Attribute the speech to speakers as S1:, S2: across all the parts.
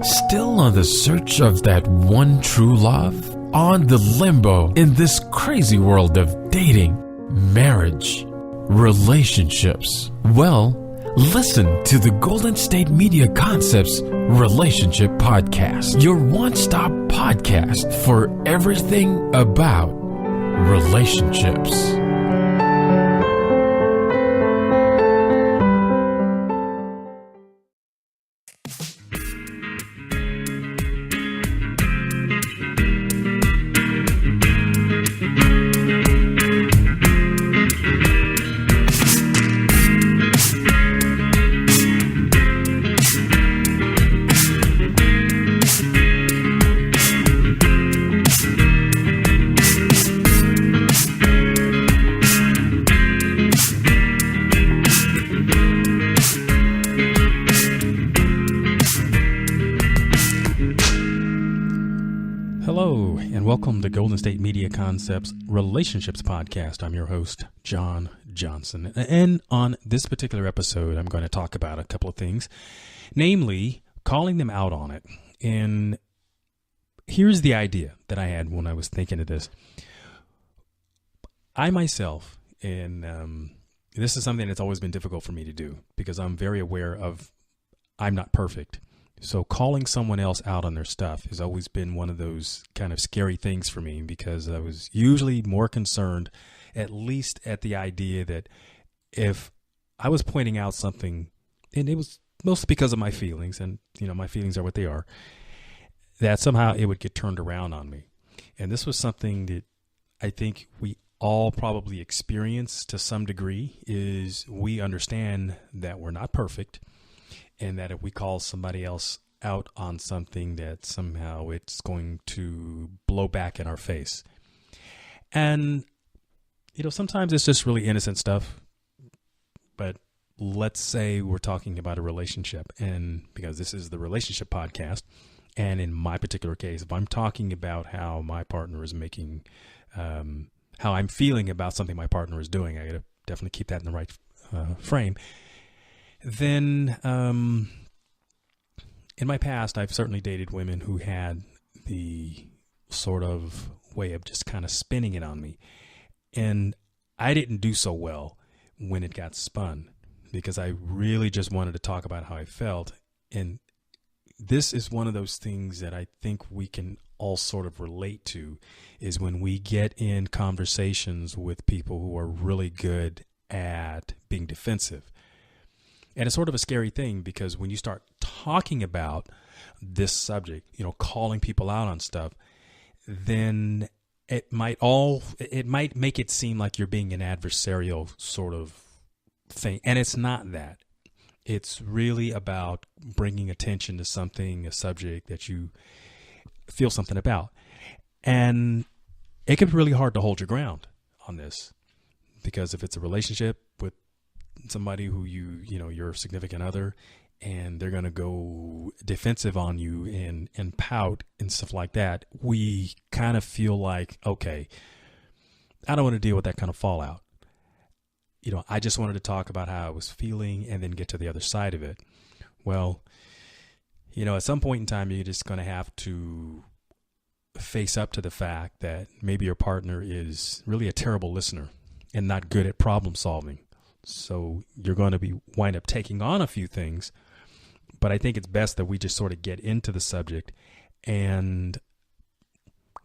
S1: Still on the search of that one true love? On the limbo in this crazy world of dating, marriage, relationships? Well, listen to the Golden State Media Concepts Relationship Podcast, your one-stop podcast for everything about relationships. Welcome to Golden State Media Concepts Relationships Podcast. I'm your host, John Johnson. And on this particular episode, I'm going to talk about a couple of things, namely calling them out on it. And here's the idea that I had when I was thinking of this. I myself, and this is something that's always been difficult for me to do because I'm very aware of I'm not perfect. So calling someone else out on their stuff has always been one of those kind of scary things for me because I was usually more concerned, at least at the idea that if I was pointing out something, and it was mostly because of my feelings, and my feelings are what they are, that somehow it would get turned around on me. And this was something that I think we all probably experience to some degree, is we understand that we're not perfect. And that if we call somebody else out on something, that somehow it's going to blow back in our face. And, sometimes it's just really innocent stuff. But let's say we're talking about a relationship, and because this is the relationship podcast, and in my particular case, if I'm talking about how my partner is making, how I'm feeling about something my partner is doing, I got to definitely keep that in the right frame. Then, in my past, I've certainly dated women who had the sort of way of just kind of spinning it on me. And I didn't do so well when it got spun because I really just wanted to talk about how I felt. And this is one of those things that I think we can all sort of relate to, is when we get in conversations with people who are really good at being defensive. And it's sort of a scary thing because when you start talking about this subject, calling people out on stuff, then it might make it seem like you're being an adversarial sort of thing. And it's not that. It's really about bringing attention to something, a subject that you feel something about. And it can be really hard to hold your ground on this because if it's a relationship with somebody who your significant other, and they're going to go defensive on you and pout and stuff like that, we kind of feel like, okay, I don't want to deal with that kind of fallout. I just wanted to talk about how I was feeling and then get to the other side of it. Well, at some point in time, you're just going to have to face up to the fact that maybe your partner is really a terrible listener and not good at problem solving. So you're going to wind up taking on a few things, but I think it's best that we just sort of get into the subject. And,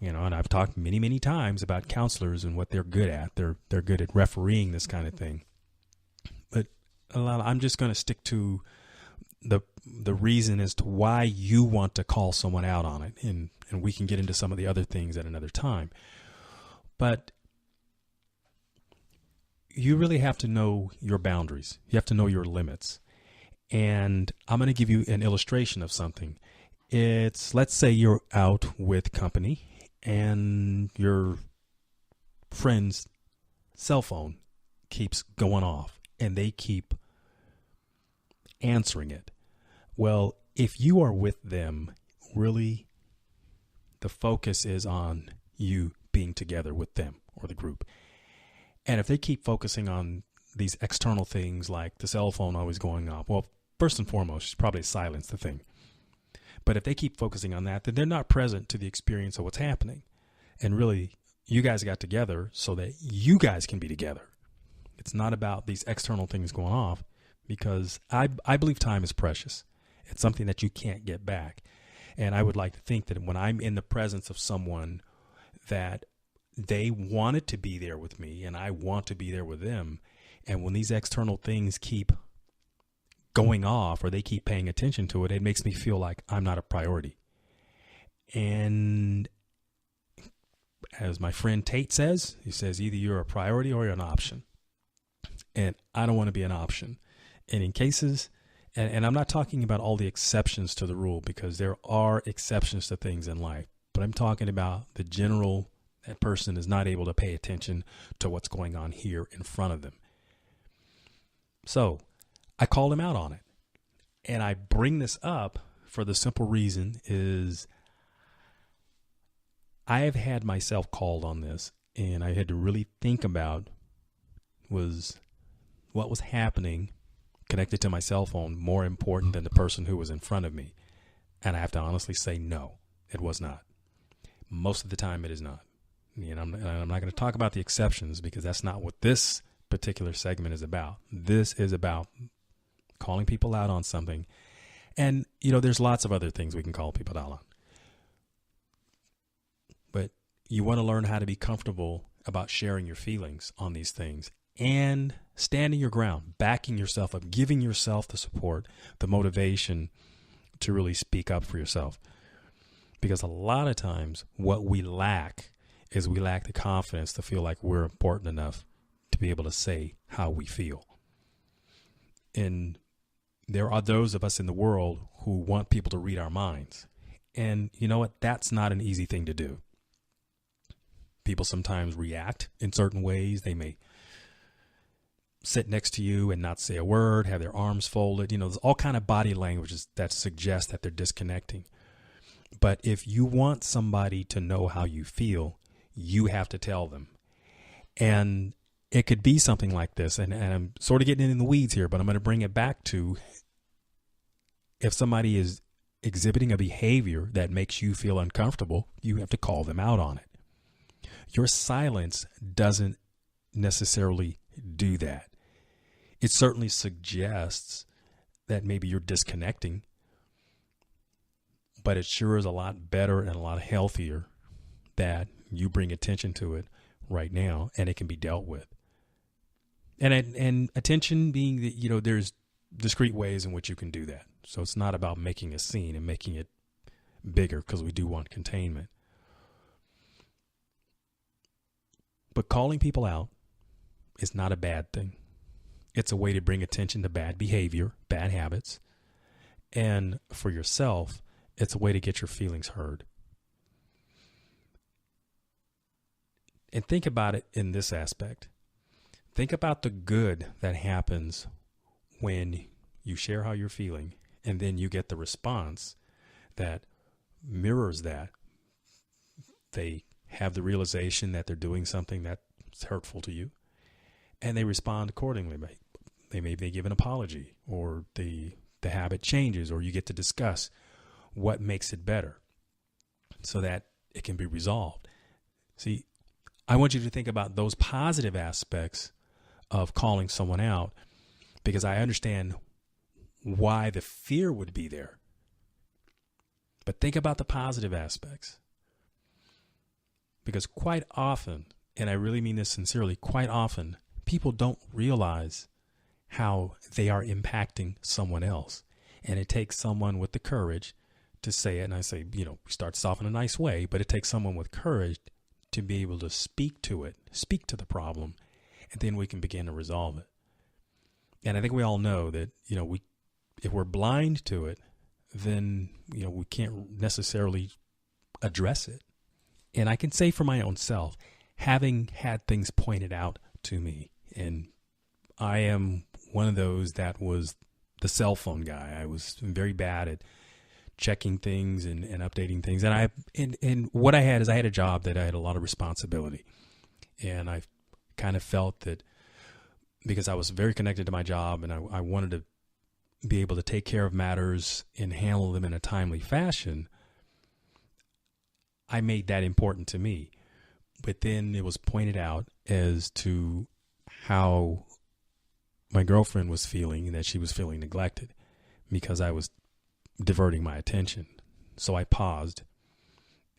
S1: and I've talked many, many times about counselors and what they're good at. They're good at refereeing this kind of thing. But I'm just going to stick to the reason as to why you want to call someone out on it. And we can get into some of the other things at another time. But you really have to know your boundaries. You have to know your limits. And I'm going to give you an illustration of something. Let's say you're out with company and your friend's cell phone keeps going off and they keep answering it. Well, if you are with them, really the focus is on you being together with them or the group. And if they keep focusing on these external things like the cell phone always going off, well, first and foremost, probably silence the thing. But if they keep focusing on that, then they're not present to the experience of what's happening. And really, you guys got together so that you guys can be together. It's not about these external things going off, because I believe time is precious. It's something that you can't get back. And I would like to think that when I'm in the presence of someone that they wanted to be there with me and I want to be there with them, and when these external things keep going off or they keep paying attention to it, it makes me feel like I'm not a priority. And as my friend Tate says, he says, either you're a priority or you're an option. And I don't want to be an option. And in cases, and I'm not talking about all the exceptions to the rule, because there are exceptions to things in life, but I'm talking about the general, that person is not able to pay attention to what's going on here in front of them. So I called him out on it. And I bring this up for the simple reason is I have had myself called on this, and I had to really think about was what was happening connected to my cell phone more important than the person who was in front of me. And I have to honestly say, no, it was not. Most of the time it is not. And I'm not going to talk about the exceptions, because that's not what this particular segment is about. This is about calling people out on something. And, there's lots of other things we can call people out on. But you want to learn how to be comfortable about sharing your feelings on these things and standing your ground, backing yourself up, giving yourself the support, the motivation to really speak up for yourself. Because a lot of times what we lack is we lack the confidence to feel like we're important enough to be able to say how we feel. And there are those of us in the world who want people to read our minds. And you know what? That's not an easy thing to do. People sometimes react in certain ways. They may sit next to you and not say a word, have their arms folded. There's all kind of body languages that suggest that they're disconnecting. But if you want somebody to know how you feel, you have to tell them. And it could be something like this. And I'm sort of getting in the weeds here, but I'm going to bring it back to, if somebody is exhibiting a behavior that makes you feel uncomfortable, you have to call them out on it. Your silence doesn't necessarily do that. It certainly suggests that maybe you're disconnecting, but it sure is a lot better and a lot healthier that you bring attention to it right now, and it can be dealt with. And attention being that, there's discrete ways in which you can do that. So it's not about making a scene and making it bigger, because we do want containment. But calling people out is not a bad thing. It's a way to bring attention to bad behavior, bad habits. And for yourself, it's a way to get your feelings heard. And think about it in this aspect. Think about the good that happens when you share how you're feeling, and then you get the response that mirrors that. They have the realization that they're doing something that's hurtful to you, and they respond accordingly. They may give an apology, or the habit changes, or you get to discuss what makes it better so that it can be resolved. See, I want you to think about those positive aspects of calling someone out, because I understand why the fear would be there. But think about the positive aspects. Because quite often, and I really mean this sincerely, quite often, people don't realize how they are impacting someone else. And it takes someone with the courage to say it. And I say, we start this off in a nice way, but it takes someone with courage to be able to speak to it, speak to the problem, and then we can begin to resolve it. And I think we all know that, if we're blind to it, then, we can't necessarily address it. And I can say for my own self, having had things pointed out to me, and I am one of those that was the cell phone guy. I was very bad at checking things and updating things. And what I had is I had a job that I had a lot of responsibility. And I kind of felt that because I was very connected to my job, and I wanted to be able to take care of matters and handle them in a timely fashion, I made that important to me. But then it was pointed out as to how my girlfriend was feeling, and that she was feeling neglected because I was diverting my attention. So I paused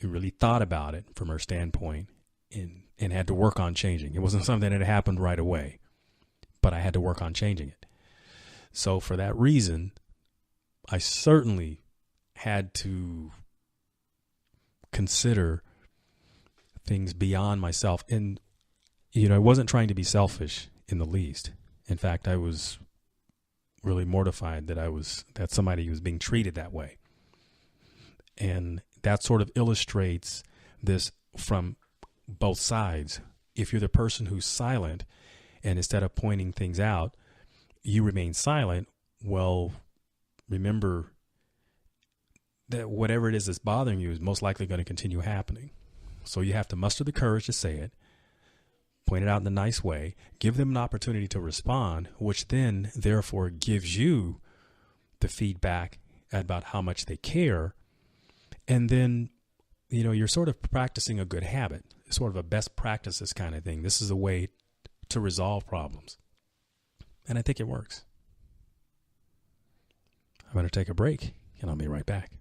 S1: and really thought about it from her standpoint, and had to work on changing. It wasn't something that happened right away, but I had to work on changing it. So for that reason, I certainly had to consider things beyond myself. And, I wasn't trying to be selfish in the least. In fact, I was really mortified that somebody was being treated that way. And that sort of illustrates this from both sides. If you're the person who's silent, and instead of pointing things out, you remain silent, well, remember that whatever it is that's bothering you is most likely going to continue happening. So you have to muster the courage to say it, point it out in a nice way, give them an opportunity to respond, which then therefore gives you the feedback about how much they care. And then, you're sort of practicing a good habit, sort of a best practices kind of thing. This is a way to resolve problems. And I think it works. I'm going to take a break, and I'll be right back.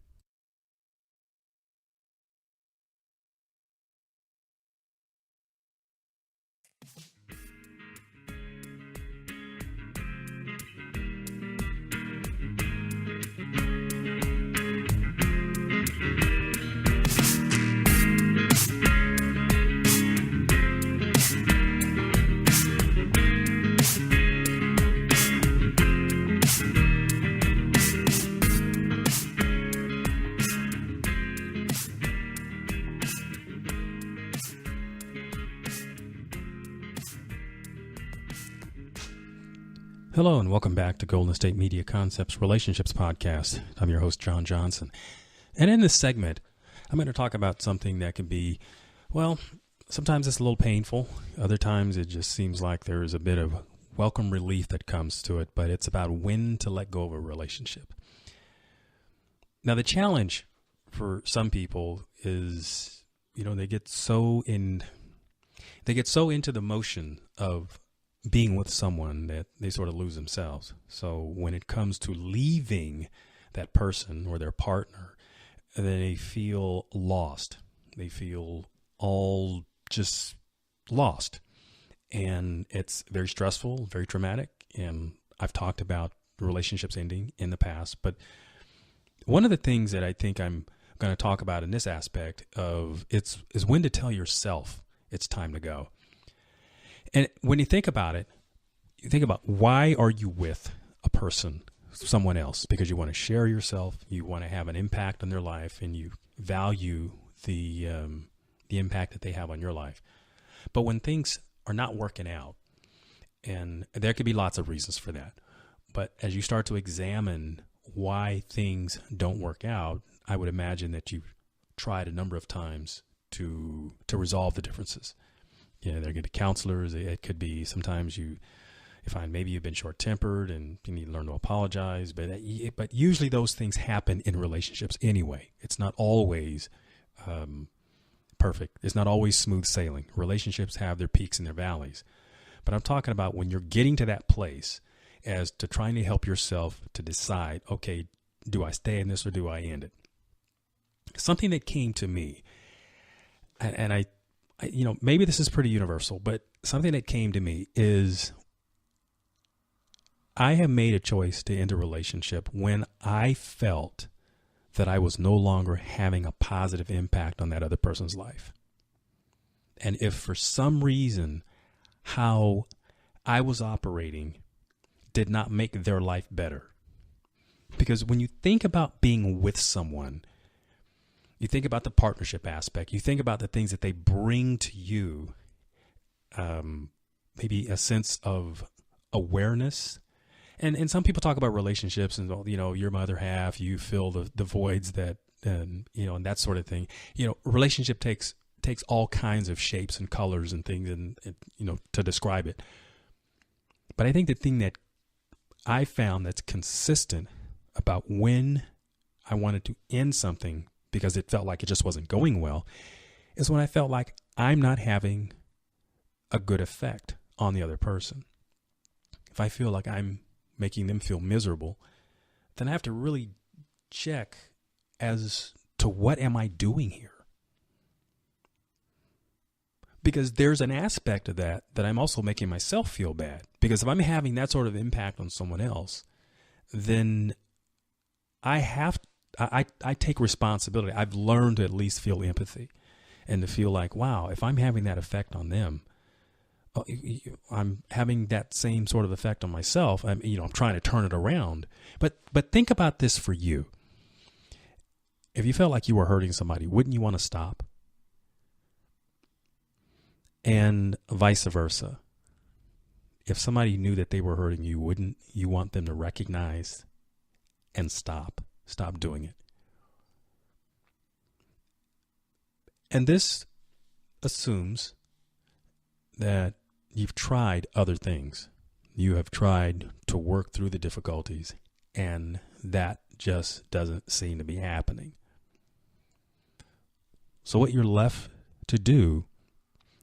S1: Hello and welcome back to Golden State Media Concepts Relationships Podcast. I'm your host, John Johnson. And in this segment, I'm going to talk about something that can be, well, sometimes it's a little painful. Other times it just seems like there is a bit of welcome relief that comes to it, but it's about when to let go of a relationship. Now, the challenge for some people is, they get so into the motion of being with someone that they sort of lose themselves. So when it comes to leaving that person or their partner, they feel lost. They feel all just lost. And it's very stressful, very traumatic. And I've talked about relationships ending in the past. But one of the things that I think I'm going to talk about in this aspect of is when to tell yourself it's time to go. And when you think about it, you think about why are you with a person, someone else? Because you want to share yourself, you want to have an impact on their life, and you value the impact that they have on your life. But when things are not working out, and there could be lots of reasons for that, but as you start to examine why things don't work out, I would imagine that you've tried a number of times to resolve the differences. There could be counselors. It could be sometimes you find maybe you've been short-tempered and you need to learn to apologize. But usually those things happen in relationships anyway. It's not always perfect. It's not always smooth sailing. Relationships have their peaks and their valleys. But I'm talking about when you're getting to that place as to trying to help yourself to decide, okay, do I stay in this or do I end it? Something that came to me, and I maybe this is pretty universal, but something that came to me is I have made a choice to end a relationship when I felt that I was no longer having a positive impact on that other person's life. And if for some reason how I was operating did not make their life better. Because when you think about being with someone, you think about the partnership aspect. You think about the things that they bring to you, maybe a sense of awareness. And some people talk about relationships and, you're my other half, you fill the voids that, and that sort of thing. Relationship takes all kinds of shapes and colors and things and to describe it. But I think the thing that I found that's consistent about when I wanted to end something because it felt like it just wasn't going well is when I felt like I'm not having a good effect on the other person. If I feel like I'm making them feel miserable, then I have to really check as to what am I doing here? Because there's an aspect of that I'm also making myself feel bad. Because if I'm having that sort of impact on someone else, then I take responsibility. I've learned to at least feel empathy and to feel like, wow, if I'm having that effect on them, I'm having that same sort of effect on myself. I'm trying to turn it around. But think about this for you. If you felt like you were hurting somebody, wouldn't you want to stop? And vice versa. If somebody knew that they were hurting you, wouldn't you want them to recognize and stop doing it? And this assumes that you've tried other things. You have tried to work through the difficulties, and that just doesn't seem to be happening. So what you're left to do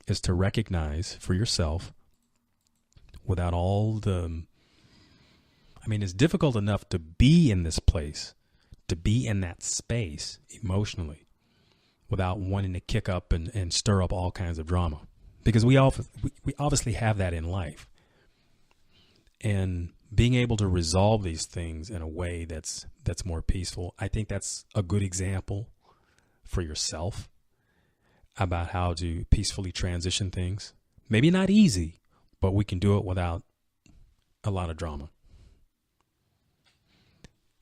S1: is to recognize for yourself, without all it's difficult enough to be in this place, to be in that space emotionally, without wanting to kick up and stir up all kinds of drama. Because we obviously have that in life. And being able to resolve these things in a way that's more peaceful, I think that's a good example for yourself about how to peacefully transition things. Maybe not easy, but we can do it without a lot of drama.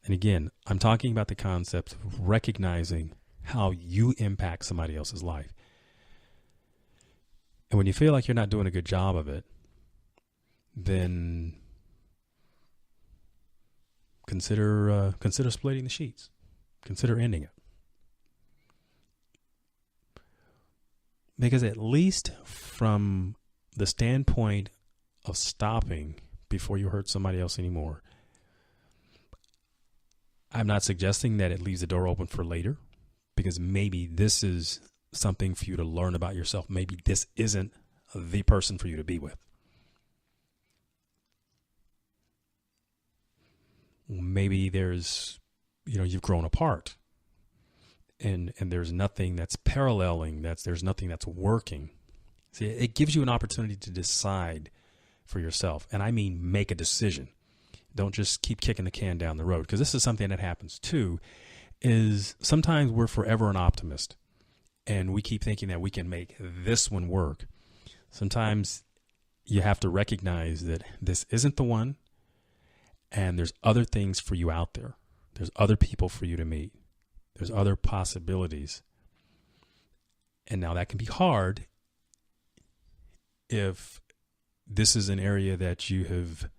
S1: And again, I'm talking about the concept of recognizing how you impact somebody else's life. And when you feel like you're not doing a good job of it, then consider splitting the sheets. Consider ending it. Because at least from the standpoint of stopping before you hurt somebody else anymore, I'm not suggesting that it leaves the door open for later, because maybe this is something for you to learn about yourself. Maybe this isn't the person for you to be with. Maybe there's, you've grown apart and there's nothing that's paralleling, there's nothing that's working. See, it gives you an opportunity to decide for yourself. And I mean, make a decision. Don't just keep kicking the can down the road, because this is something that happens too, is sometimes we're forever an optimist and we keep thinking that we can make this one work. Sometimes you have to recognize that this isn't the one, and there's other things for you out there. There's other people for you to meet. There's other possibilities. And now that can be hard if this is an area that you have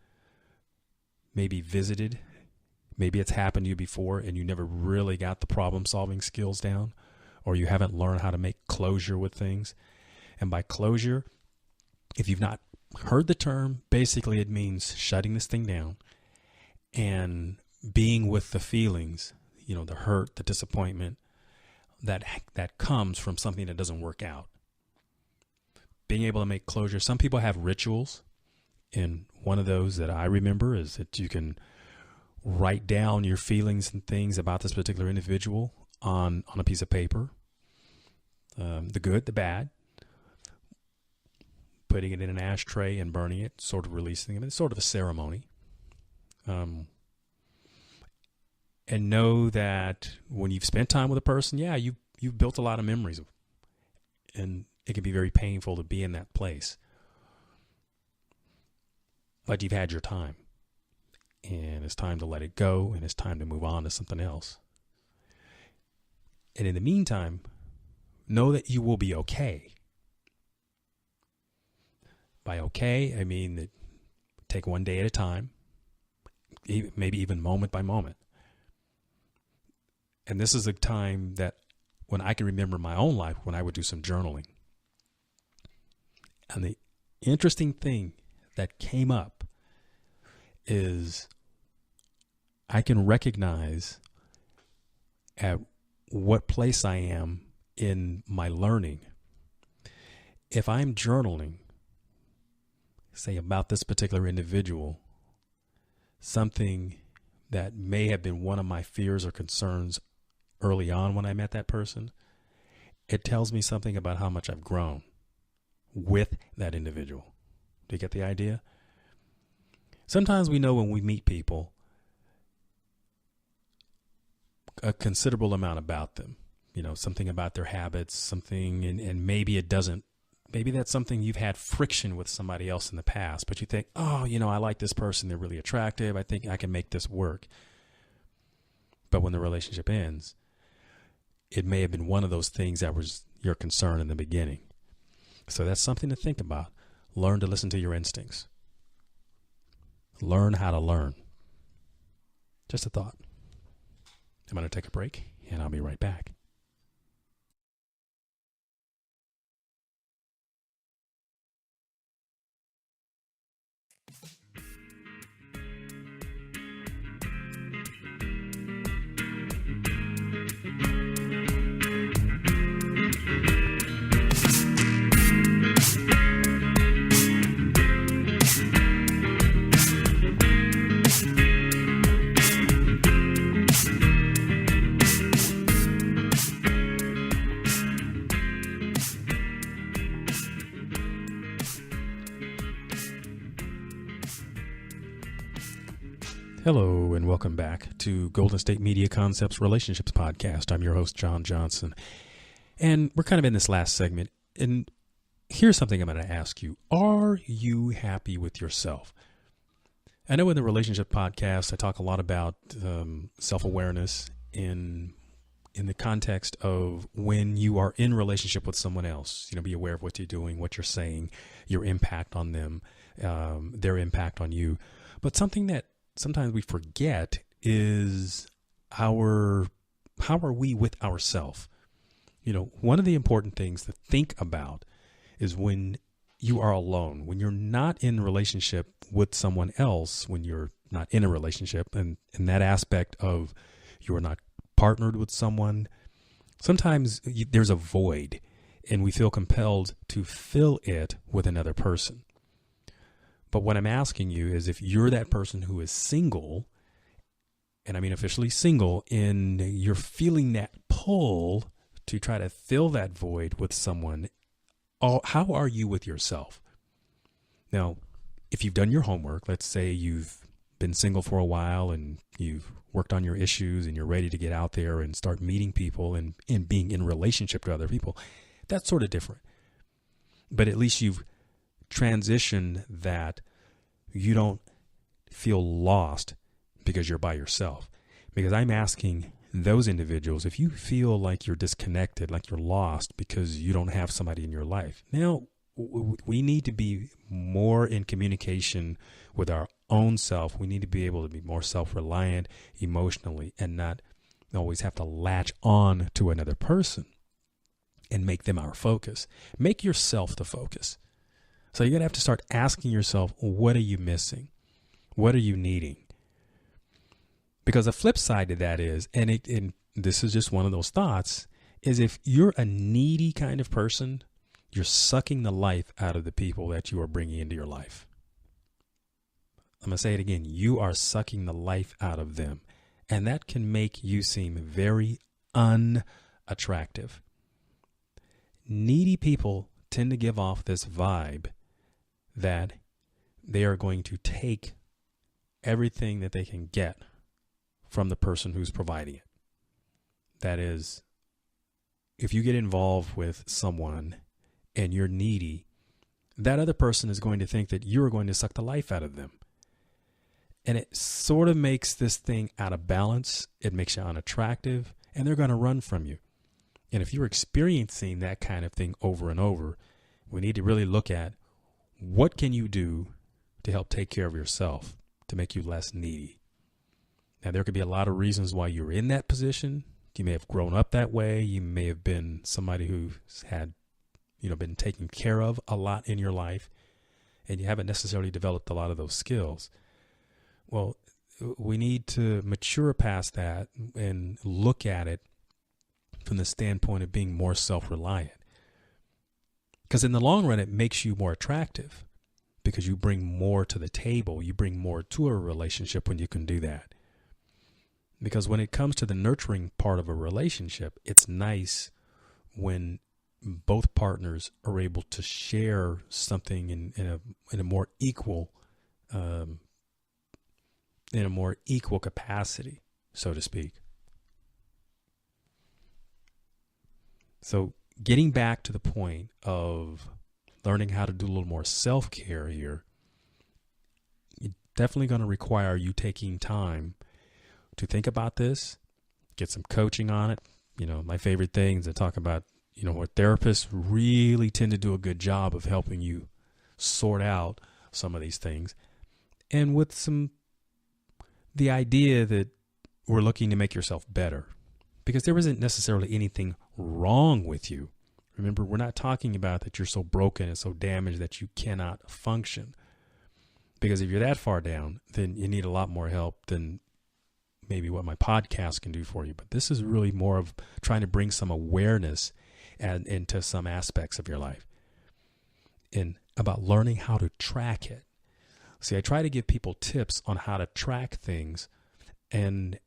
S1: maybe visited. Maybe it's happened to you before and you never really got the problem solving skills down, or you haven't learned how to make closure with things. And by closure, if you've not heard the term, basically it means shutting this thing down and being with the feelings, the hurt, the disappointment that comes from something that doesn't work out. Being able to make closure. Some people have rituals, and one of those that I remember is that you can write down your feelings and things about this particular individual on a piece of paper, the good, the bad, putting it in an ashtray and burning it, sort of releasing it. It's sort of a ceremony. And know that when you've spent time with a person, you've built a lot of memories, and it can be very painful to be in that place. But you've had your time, and it's time to let it go, and it's time to move on to something else. And in the meantime, know that you will be okay. By okay, I mean that take one day at a time, maybe even moment by moment. And this is a time that when I can remember my own life, when I would do some journaling. And the interesting thing that came up is I can recognize at what place I am in my learning. If I'm journaling, say about this particular individual, something that may have been one of my fears or concerns early on when I met that person, it tells me something about how much I've grown with that individual. Do you get the idea? Sometimes we know when we meet people a considerable amount about them, something about their habits, something, and maybe it doesn't. Maybe that's something you've had friction with somebody else in the past, but you think, oh, I like this person. They're really attractive. I think I can make this work. But when the relationship ends, it may have been one of those things that was your concern in the beginning. So that's something to think about. Learn to listen to your instincts. Learn how to learn. Just a thought. I'm going to take a break, and I'll be right back. Hello, and welcome back to Golden State Media Concepts Relationships Podcast. I'm your host, John Johnson, and we're kind of in this last segment, and here's something I'm going to ask you. Are you happy with yourself? I know in the Relationship Podcast, I talk a lot about self-awareness in the context of when you are in relationship with someone else. Be aware of what you're doing, what you're saying, your impact on them, their impact on you. But something that sometimes we forget is how are we with ourselves? One of the important things to think about is when you are alone, when you're not in a relationship with someone else, when you're not in a relationship, and in that aspect of you are not partnered with someone, sometimes there's a void and we feel compelled to fill it with another person. But what I'm asking you is, if you're that person who is single, and I mean officially single, and you're feeling that pull to try to fill that void with someone, how are you with yourself? Now, if you've done your homework, let's say you've been single for a while and you've worked on your issues and you're ready to get out there and start meeting people and being in relationship to other people, that's sort of different. But at least you've transition that you don't feel lost because you're by yourself. Because I'm asking those individuals, if you feel like you're disconnected, like you're lost because you don't have somebody in your life, now we need to be more in communication with our own self. We need to be able to be more self-reliant emotionally and not always have to latch on to another person and make them our focus. Make yourself the focus. So you're going to have to start asking yourself, what are you missing? What are you needing? Because the flip side to that is, and this is just one of those thoughts, is if you're a needy kind of person, you're sucking the life out of the people that you are bringing into your life. I'm going to say it again. You are sucking the life out of them. And that can make you seem very unattractive. Needy people tend to give off this vibe that they are going to take everything that they can get from the person who's providing it. That is, if you get involved with someone and you're needy, that other person is going to think that you're going to suck the life out of them. And it sort of makes this thing out of balance. It makes you unattractive, and they're going to run from you. And if you're experiencing that kind of thing over and over, we need to really look at what can you do to help take care of yourself to make you less needy. Now, there could be a lot of reasons why you're in that position. You may have grown up that way. You may have been somebody who's had, been taken care of a lot in your life, and you haven't necessarily developed a lot of those skills. Well, we need to mature past that and look at it from the standpoint of being more self-reliant. Because in the long run, it makes you more attractive because you bring more to the table. You bring more to a relationship when you can do that. Because when it comes to the nurturing part of a relationship, it's nice when both partners are able to share something in a more equal capacity, so to speak. So getting back to the point of learning how to do a little more self-care here, it's definitely going to require you taking time to think about this, get some coaching on it. You know, my favorite things to talk about, you know, where therapists really tend to do a good job of helping you sort out some of these things. And with the idea that we're looking to make yourself better, because there isn't necessarily anything wrong with you. Remember, we're not talking about that you're so broken and so damaged that you cannot function. Because if you're that far down, then you need a lot more help than maybe what my podcast can do for you. But this is really more of trying to bring some awareness into some aspects of your life and about learning how to track it. See, I try to give people tips on how to track things. And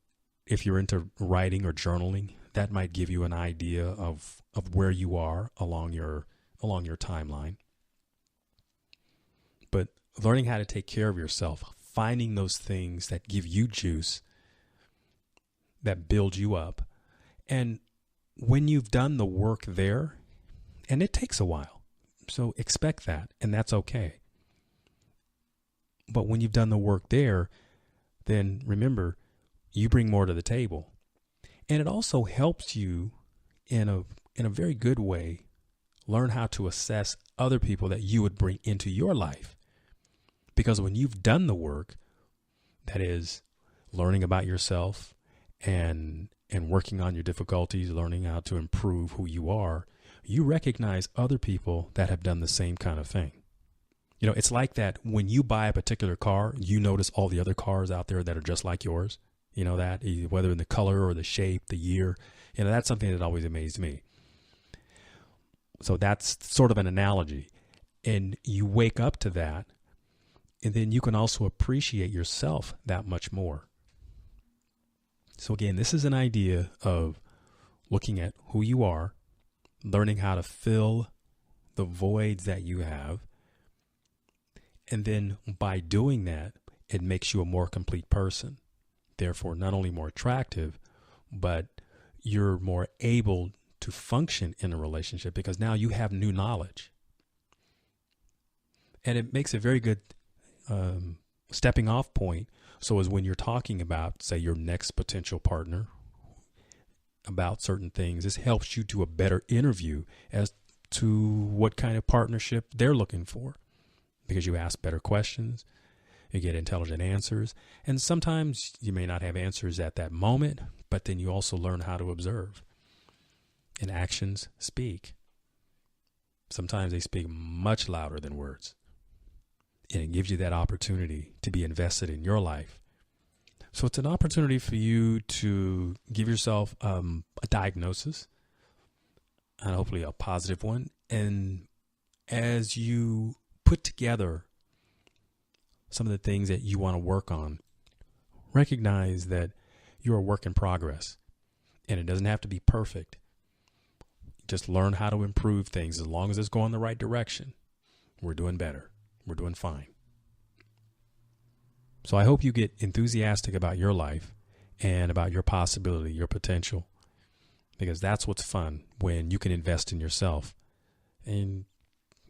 S1: if you're into writing or journaling, that might give you an idea of where you are along your timeline. But learning how to take care of yourself, finding those things that give you juice, that build you up. And when you've done the work there, and it takes a while, so expect that, and that's okay. But when you've done the work there, then remember, you bring more to the table. And it also helps you in a very good way learn how to assess other people that you would bring into your life. Because when you've done the work, that is learning about yourself and working on your difficulties, learning how to improve who you are, you recognize other people that have done the same kind of thing. You know, it's like that when you buy a particular car, you notice all the other cars out there that are just like yours. You know that, whether in the color or the shape, the year, you know, that's something that always amazed me. So that's sort of an analogy. And you wake up to that, and then you can also appreciate yourself that much more. So again, this is an idea of looking at who you are, learning how to fill the voids that you have. And then by doing that, it makes you a more complete person. Therefore, not only more attractive, but you're more able to function in a relationship because now you have new knowledge. And it makes a very good stepping off point. So as when you're talking about, say, your next potential partner about certain things, this helps you do a better interview as to what kind of partnership they're looking for because you ask better questions. You get intelligent answers. And sometimes you may not have answers at that moment, but then you also learn how to observe. And actions speak. Sometimes they speak much louder than words. And it gives you that opportunity to be invested in your life. So it's an opportunity for you to give yourself a diagnosis, and hopefully a positive one. And as you put together some of the things that you want to work on, recognize that you're a work in progress and it doesn't have to be perfect. Just learn how to improve things. As long as it's going the right direction, we're doing better. We're doing fine. So I hope you get enthusiastic about your life and about your possibility, your potential, because that's what's fun when you can invest in yourself. And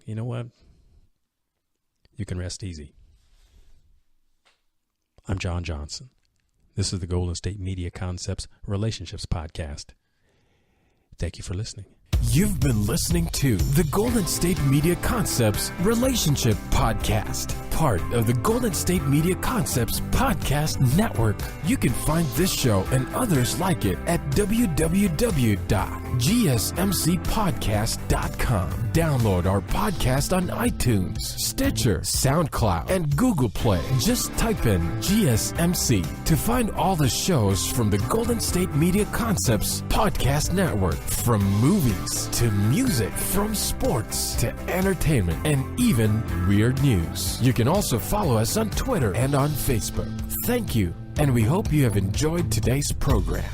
S1: you know what? You can rest easy. I'm John Johnson. This is the Golden State Media Concepts Relationships Podcast. Thank you for listening.
S2: You've been listening to the Golden State Media Concepts Relationship Podcast. part of the Golden State Media Concepts Podcast Network. You can find this show and others like it at www.gsmcpodcast.com. Download our podcast on iTunes, Stitcher, SoundCloud, and Google Play. Just type in GSMC to find all the shows from the Golden State Media Concepts Podcast Network. From movies to music, from sports to entertainment, and even weird news. You can also follow us on Twitter and on Facebook. Thank you, and we hope you have enjoyed today's program.